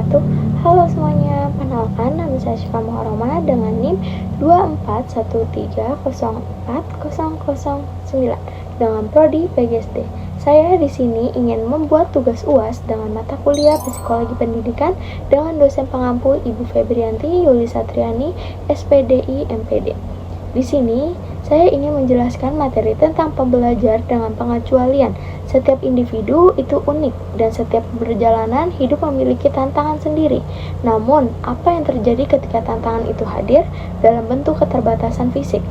wabarakatuh. Halo semuanya, perkenalkan nama saya Syifa Muharrama dengan NIM 241304009 dengan prodi PGSD. Saya di sini ingin membuat tugas UAS dengan mata kuliah Psikologi Pendidikan dengan dosen pengampu Ibu Febrianti Yuli Satriani, SPDI MPD. Di sini, saya ingin menjelaskan materi tentang pembelajar dengan pengecualian. Setiap individu itu unik dan setiap perjalanan hidup memiliki tantangan sendiri. Namun, apa yang terjadi ketika tantangan itu hadir dalam bentuk keterbatasan fisik,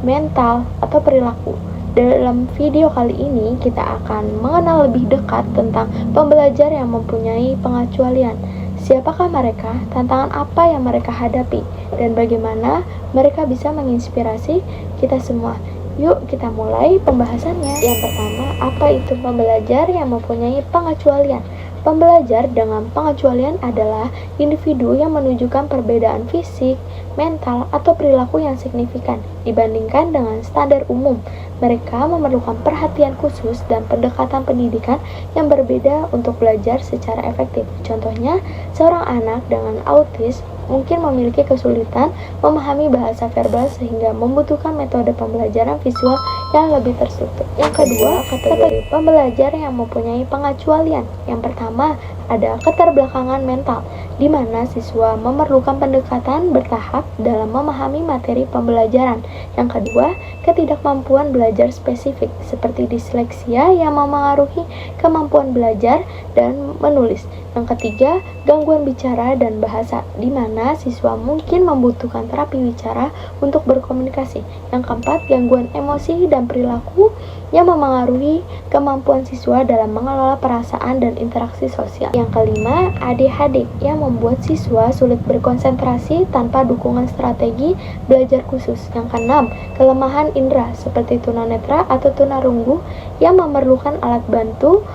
mental, atau perilaku? Dalam video kali ini, kita akan mengenal lebih dekat tentang pembelajar yang mempunyai pengecualian. Siapakah mereka, tantangan apa yang mereka hadapi, dan bagaimana mereka bisa menginspirasi kita semua. Yuk kita mulai pembahasannya. Yang pertama, apa itu pembelajar yang mempunyai pengecualian? Pembelajar dengan pengecualian adalah individu yang menunjukkan perbedaan fisik, mental, atau perilaku yang signifikan dibandingkan dengan standar umum. Mereka memerlukan perhatian khusus dan pendekatan pendidikan yang berbeda untuk belajar secara efektif. Contohnya, seorang anak dengan autis mungkin memiliki kesulitan memahami bahasa verbal sehingga membutuhkan metode pembelajaran visual yang lebih terstruktur. Yang kedua, kategori pembelajar yang mempunyai pengecualian. Yang pertama, ada keterbelakangan mental, di mana siswa memerlukan pendekatan bertahap dalam memahami materi pembelajaran. Yang kedua, ketidakmampuan belajar spesifik, seperti disleksia yang memengaruhi kemampuan belajar dan menulis. Yang ketiga, gangguan bicara dan bahasa, di mana siswa mungkin membutuhkan terapi bicara untuk berkomunikasi. Yang keempat, gangguan emosi dan perilaku yang memengaruhi kemampuan siswa dalam mengelola perasaan dan interaksi sosial. Yang kelima, ADHD yang membuat siswa sulit berkonsentrasi tanpa dukungan strategi belajar khusus. Yang keenam, kelemahan indera seperti tunanetra atau tunarunggu yang memerlukan alat bantu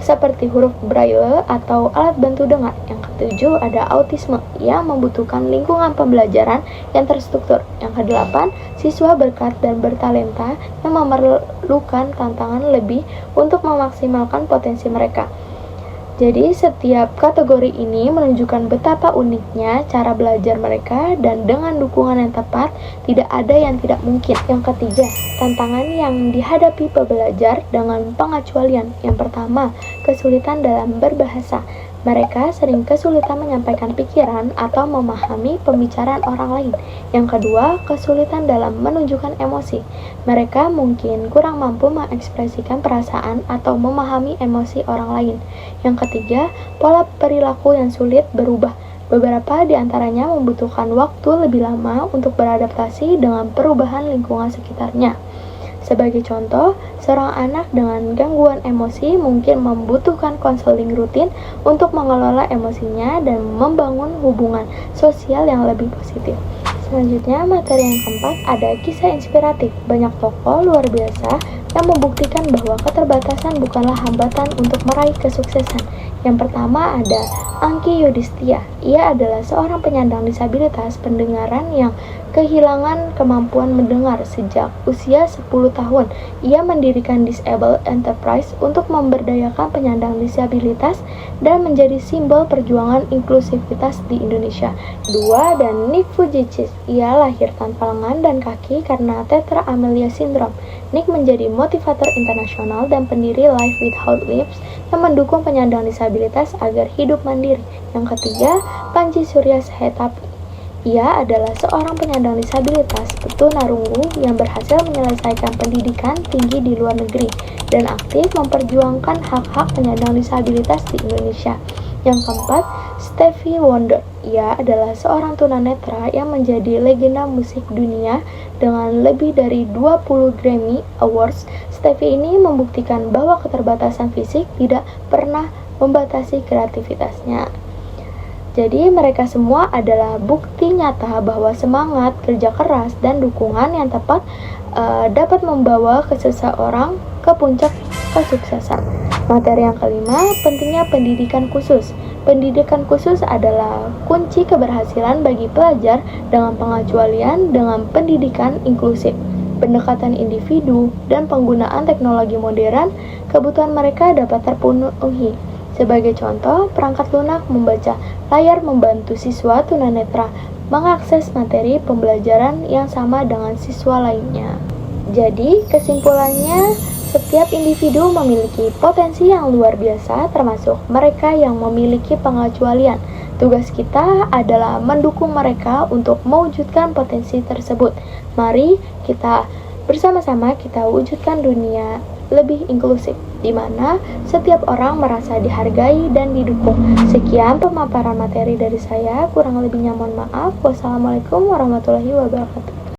seperti huruf braille atau alat bantu dengar. Yang ketujuh, ada autisme yang membutuhkan lingkungan pembelajaran yang terstruktur. Yang kedelapan, siswa berkat dan bertalenta yang memerlukan tantangan lebih untuk memaksimalkan potensi mereka. Jadi setiap kategori ini menunjukkan betapa uniknya cara belajar mereka dan dengan dukungan yang tepat tidak ada yang tidak mungkin. Yang ketiga, tantangan yang dihadapi pembelajar dengan pengecualian. Yang pertama, kesulitan dalam berbahasa. Mereka sering kesulitan menyampaikan pikiran atau memahami pembicaraan orang lain. Yang kedua, kesulitan dalam menunjukkan emosi. Mereka mungkin kurang mampu mengekspresikan perasaan atau memahami emosi orang lain. Yang ketiga, pola perilaku yang sulit berubah. Beberapa di antaranya membutuhkan waktu lebih lama untuk beradaptasi dengan perubahan lingkungan sekitarnya. Sebagai contoh, seorang anak dengan gangguan emosi mungkin membutuhkan konseling rutin untuk mengelola emosinya dan membangun hubungan sosial yang lebih positif. Selanjutnya, materi yang keempat ada kisah inspiratif. Banyak tokoh luar biasa yang membuktikan bahwa keterbatasan bukanlah hambatan untuk meraih kesuksesan. Yang pertama ada Angki Yudhistia. Ia adalah seorang penyandang disabilitas pendengaran yang kehilangan kemampuan mendengar sejak usia 10 tahun. Ia mendirikan Disable Enterprise untuk memberdayakan penyandang disabilitas dan menjadi simbol perjuangan inklusivitas di Indonesia. Kedua, dan Nick Vujicic. Ia lahir tanpa lengan dan kaki karena tetra amelia syndrome. Nick menjadi motivator internasional dan pendiri Life Without Lips yang mendukung penyandang disabilitas agar hidup mandiri. Yang ketiga, Panji Surya Sahetapi. Ia adalah seorang penyandang disabilitas tunarunggu yang berhasil menyelesaikan pendidikan tinggi di luar negeri dan aktif memperjuangkan hak-hak penyandang disabilitas di Indonesia. Yang keempat, Stevie Wonder. Ia adalah seorang tunanetra yang menjadi legenda musik dunia dengan lebih dari 20 Grammy Awards. Stevie ini membuktikan bahwa keterbatasan fisik tidak pernah membatasi kreativitasnya. Jadi mereka semua adalah bukti nyata bahwa semangat, kerja keras, dan dukungan yang tepat dapat membawa seseorang ke puncak kesuksesan. Materi yang kelima, pentingnya pendidikan khusus. Pendidikan khusus adalah kunci keberhasilan bagi pelajar dengan pengecualian dengan pendidikan inklusif. Pendekatan individu dan penggunaan teknologi modern, kebutuhan mereka dapat terpenuhi. Sebagai contoh, perangkat lunak membaca layar membantu siswa tunanetra mengakses materi pembelajaran yang sama dengan siswa lainnya. Jadi, kesimpulannya, setiap individu memiliki potensi yang luar biasa, termasuk mereka yang memiliki pengecualian. Tugas kita adalah mendukung mereka untuk mewujudkan potensi tersebut. Mari kita bersama-sama kita wujudkan dunia lebih inklusif, di mana setiap orang merasa dihargai dan didukung. Sekian pemaparan materi dari saya, kurang lebihnya mohon maaf. Wassalamualaikum warahmatullahi wabarakatuh.